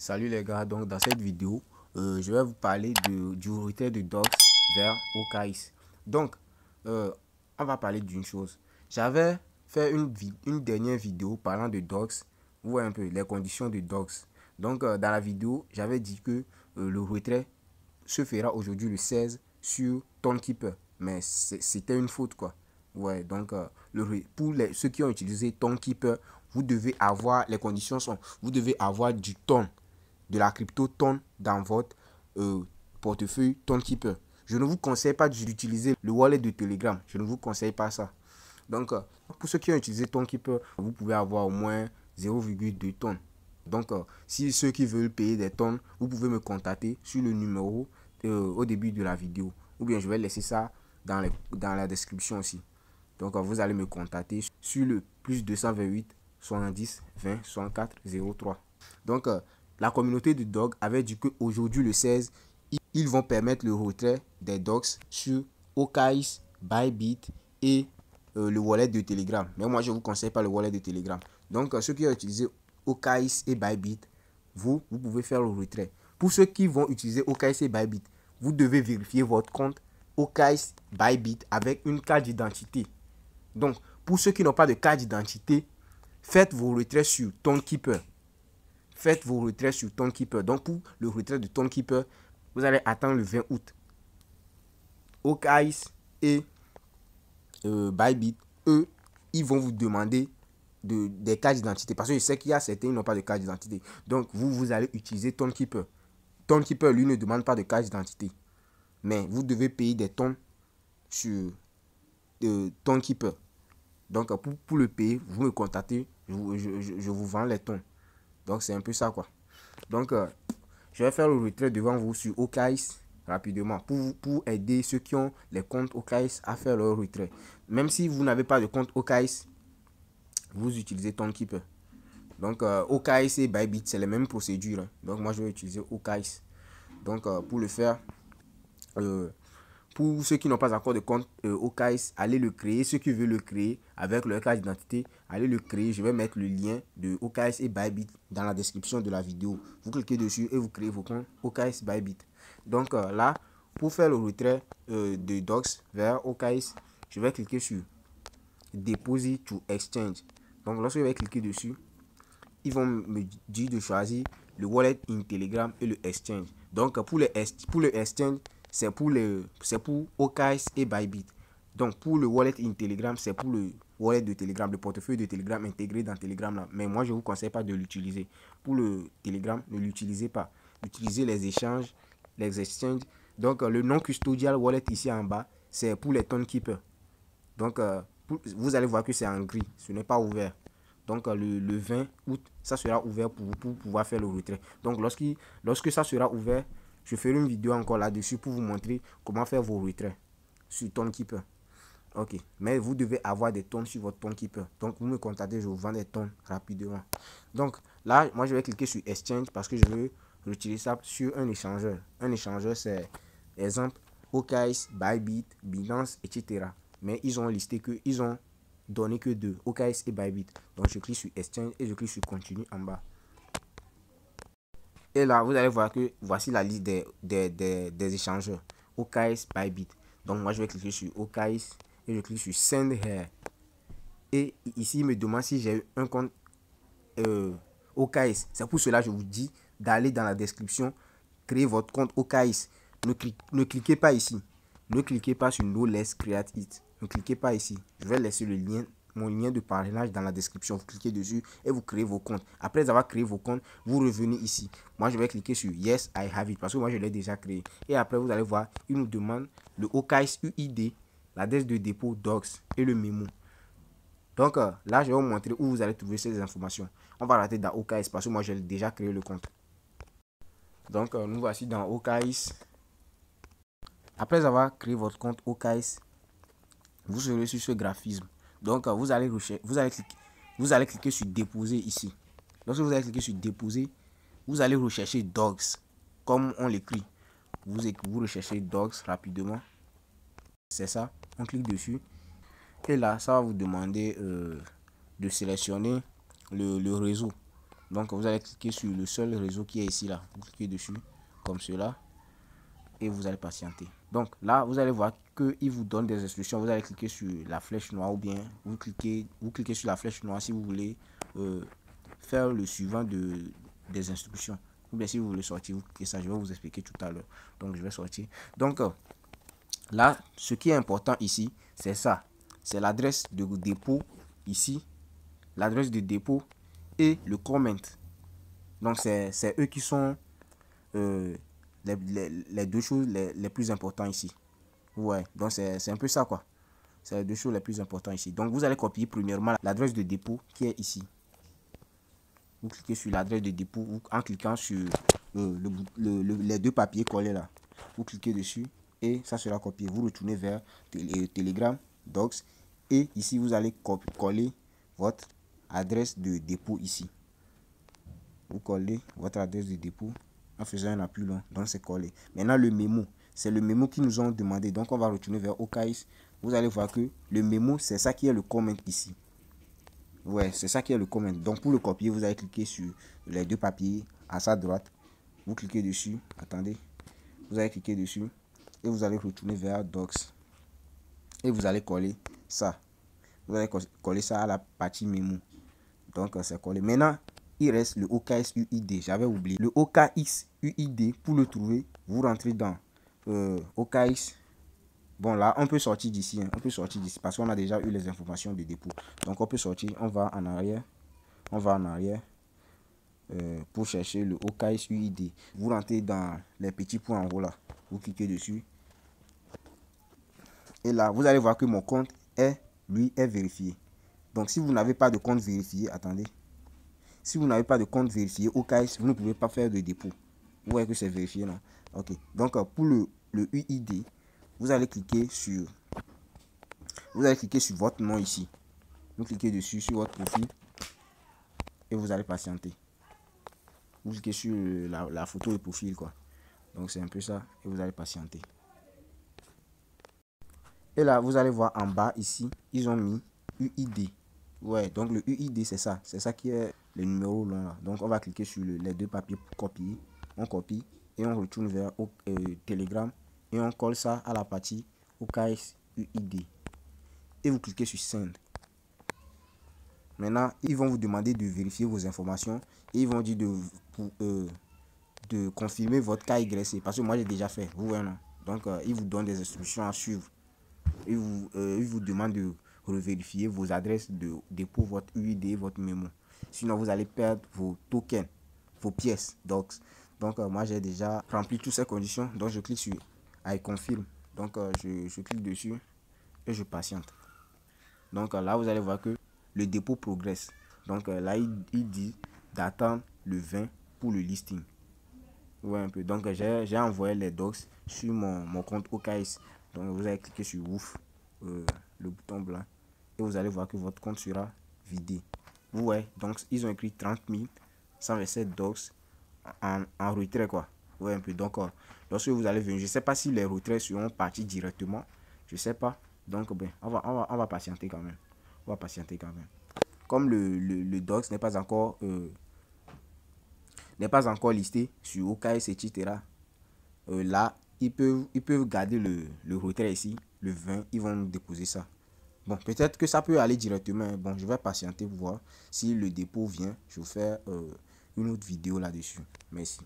Salut les gars, donc dans cette vidéo, je vais vous parler du retrait de Docs vers OKX. Donc, on va parler d'une chose. J'avais fait une dernière vidéo parlant de Docs, vous voyez un peu les conditions de Docs. Donc, dans la vidéo, j'avais dit que le retrait se fera aujourd'hui le 16 sur ToneKeeper. Mais c'était une faute quoi. Ouais, donc pour ceux qui ont utilisé ToneKeeper, vous devez avoir, les conditions sont, vous devez avoir du Ton, de la crypto Ton dans votre portefeuille ToneKeeper. Je ne vous conseille pas d'utiliser le wallet de Telegram. Je ne vous conseille pas ça. Donc, pour ceux qui ont utilisé ToneKeeper, vous pouvez avoir au moins 0,2 tonnes. Donc, si ceux qui veulent payer des tonnes, vous pouvez me contacter sur le numéro au début de la vidéo. Ou bien, je vais laisser ça dans la description aussi. Donc, vous allez me contacter sur le plus 228 70 20 64 03. Donc, la communauté de Dog avait dit qu'aujourd'hui, le 16, ils vont permettre le retrait des Docs sur OKX, Bybit et le wallet de Telegram. Mais moi, je ne vous conseille pas le wallet de Telegram. Donc, ceux qui ont utilisé OKX et Bybit, vous pouvez faire le retrait. Pour ceux qui vont utiliser OKX et Bybit, vous devez vérifier votre compte OKX Bybit avec une carte d'identité. Donc, pour ceux qui n'ont pas de carte d'identité, faites vos retraits sur ToneKeeper. Faites vos retraits sur ToneKeeper. Donc, pour le retrait de ToneKeeper, vous allez attendre le 20 août. OKX et Bybit, eux, ils vont vous demander des cartes d'identité. Parce que je sais qu'il y a certains qui n'ont pas de carte d'identité. Donc, vous allez utiliser ToneKeeper. ToneKeeper, lui, ne demande pas de carte d'identité. Mais vous devez payer des tonnes sur ToneKeeper. Donc, pour le payer, vous me contactez, je vous vends les tonnes. Donc, c'est un peu ça, quoi. Donc, je vais faire le retrait devant vous sur OKX rapidement pour aider ceux qui ont les comptes OKX à faire leur retrait. Même si vous n'avez pas de compte OKX, vous utilisez ToneKeeper. Donc, OKX et Bybit, c'est les mêmes procédures. Hein. Donc, moi, je vais utiliser OKX. Donc, pour le faire, pour ceux qui n'ont pas encore de compte OKX, allez le créer. Ceux qui veulent le créer avec leur carte d'identité, allez le créer. Je vais mettre le lien de OKX et Bybit dans la description de la vidéo. Vous cliquez dessus et vous créez vos comptes OKX Bybit. Donc là, pour faire le retrait de Docs vers OKX, je vais cliquer sur Deposit to Exchange. Donc lorsque je vais cliquer dessus, ils vont me dire de choisir le wallet in Telegram et le exchange. Donc pour le exchange, c'est pour OKX et Bybit. Donc pour le wallet in Telegram, c'est pour le wallet de Telegram, le portefeuille de Telegram intégré dans Telegram là. Mais moi je vous conseille pas de l'utiliser. Pour le Telegram, ne l'utilisez pas. Utilisez les échanges, les exchanges. Donc le non custodial wallet ici en bas, c'est pour les ToneKeeper. Donc vous allez voir que c'est en gris, ce n'est pas ouvert. Donc le 20 août, ça sera ouvert pour vous pour pouvoir faire le retrait. Donc lorsque ça sera ouvert, je ferai une vidéo encore là-dessus pour vous montrer comment faire vos retraits sur ToneKeeper. Ok, mais vous devez avoir des tonnes sur votre ToneKeeper. Donc vous me contactez, je vous vends des tonnes rapidement. Donc là, moi je vais cliquer sur Exchange parce que je veux retirer ça sur un échangeur. Un échangeur, c'est exemple OKX, Bybit, Binance, etc. Mais ils ont listé que ils ont donné que deux, OKX et Bybit. Donc je clique sur Exchange et je clique sur Continue en bas. Et là, vous allez voir que voici la liste des échangeurs OKX, Bybit. Donc moi je vais cliquer sur OKX et je clique sur Send Here. Et ici il me demande si j'ai un compte OKX. C'est pour cela que je vous dis d'aller dans la description, créer votre compte OKX. Ne cliquez pas ici. Ne cliquez pas sur No Let's Create It. Ne cliquez pas ici. Je vais laisser le lien, mon lien de parrainage dans la description. Vous cliquez dessus et vous créez vos comptes. Après avoir créé vos comptes, vous revenez ici. Moi, je vais cliquer sur Yes, I have it parce que moi, je l'ai déjà créé. Et après, vous allez voir, il nous demande le OKX UID, l'adresse de dépôt Docs et le mémo. Donc là, je vais vous montrer où vous allez trouver ces informations. On va rater dans OKX parce que moi, j'ai déjà créé le compte. Donc, nous voici dans OKX. Après avoir créé votre compte OKX, vous serez sur ce graphisme. Donc, vous allez cliquer sur Déposer ici. Lorsque vous allez cliquer sur Déposer, vous allez rechercher Docs, comme on l'écrit. Vous recherchez Docs rapidement. C'est ça. On clique dessus. Et là, ça va vous demander de sélectionner le réseau. Donc vous allez cliquer sur le seul réseau qui est ici là. Vous cliquez dessus comme cela et vous allez patienter. Donc là vous allez voir qu'il vous donne des instructions. Vous allez cliquer sur la flèche noire ou bien vous cliquez sur la flèche noire si vous voulez faire le suivant des instructions. Ou bien si vous voulez sortir, vous cliquez ça. Je vais vous expliquer tout à l'heure. Donc je vais sortir. Donc là, ce qui est important ici, c'est ça. C'est l'adresse de dépôt ici. L'adresse de dépôt et le comment. Donc c'est eux qui sont les deux choses les plus importantes ici. Ouais, donc c'est un peu ça quoi. C'est les deux choses les plus importantes ici. Donc vous allez copier premièrement l'adresse de dépôt qui est ici. Vous cliquez sur l'adresse de dépôt en cliquant sur les deux papiers collés là. Vous cliquez dessus et ça sera copié. Vous retournez vers Telegram, Docs et ici vous allez coller votre adresse de dépôt ici. Vous collez votre adresse de dépôt en faisant un appui long. Donc c'est collé. Maintenant le mémo, c'est le mémo qui nous ont demandé. Donc on va retourner vers OKX. Vous allez voir que le mémo, c'est ça qui est le comment ici. Ouais, c'est ça qui est le comment. Donc pour le copier, vous allez cliquer sur les deux papiers à sa droite. Vous cliquez dessus. Attendez. Vous allez cliquer dessus. Et vous allez retourner vers Docs. Et vous allez coller ça. Vous allez coller ça à la partie mémo. Donc c'est collé. Maintenant, il reste le OKX UID. J'avais oublié. Le OKX UID, pour le trouver, vous rentrez dans OKX. Bon là, on peut sortir d'ici. Hein. On peut sortir d'ici parce qu'on a déjà eu les informations de dépôt. Donc on peut sortir. On va en arrière. On va en arrière. Pour chercher le OKX UID. Vous rentrez dans les petits points en haut là. Vous cliquez dessus. Et là, vous allez voir que mon compte est vérifié. Donc si vous n'avez pas de compte vérifié, attendez. Si vous n'avez pas de compte vérifié OKX, vous ne pouvez pas faire de dépôt. Vous voyez que c'est vérifié, non? Ok. Donc pour le UID, vous allez cliquer sur votre nom ici. Vous cliquez dessus sur votre profil et vous allez patienter. Vous cliquez sur la photo de profil quoi. Donc c'est un peu ça et vous allez patienter. Et là vous allez voir en bas ici, ils ont mis UID. Ouais, donc le UID c'est ça qui est le numéro là. Donc on va cliquer sur les deux papiers pour copier. On copie et on retourne vers Telegram et on colle ça à la partie OKX UID. Et vous cliquez sur Send. Maintenant, ils vont vous demander de vérifier vos informations et ils vont dire de confirmer votre KYC parce que moi j'ai déjà fait. Vous voyez non? Donc ils vous donnent des instructions à suivre. Ils vous demandent de revérifier vos adresses de dépôt, votre UID, votre mémo. Sinon, vous allez perdre vos tokens, vos pièces docs. Donc, moi, j'ai déjà rempli toutes ces conditions. Donc, je clique sur I confirm. Donc, je clique dessus et je patiente. Donc, là, vous allez voir que le dépôt progresse. Donc, là, il dit d'attendre le 20 pour le listing. Ouais, un peu. Donc, j'ai envoyé les docs sur mon compte OKX. Donc, vous allez cliquer sur ouf, le bouton blanc. Et vous allez voir que votre compte sera vidé. Ouais, donc ils ont écrit 30 127 docs en retrait quoi. Ouais, un peu. Donc, lorsque vous allez venir, je ne sais pas si les retraits seront partis directement. Je ne sais pas. Donc, ben, on va patienter quand même. On va patienter quand même. Comme le docs n'est pas encore listé sur OKX, etc. Là, ils peuvent garder le retrait ici. Le 20, ils vont nous déposer ça. Bon, peut-être que ça peut aller directement. Bon, je vais patienter pour voir si le dépôt vient. Je vais faire une autre vidéo là-dessus. Merci.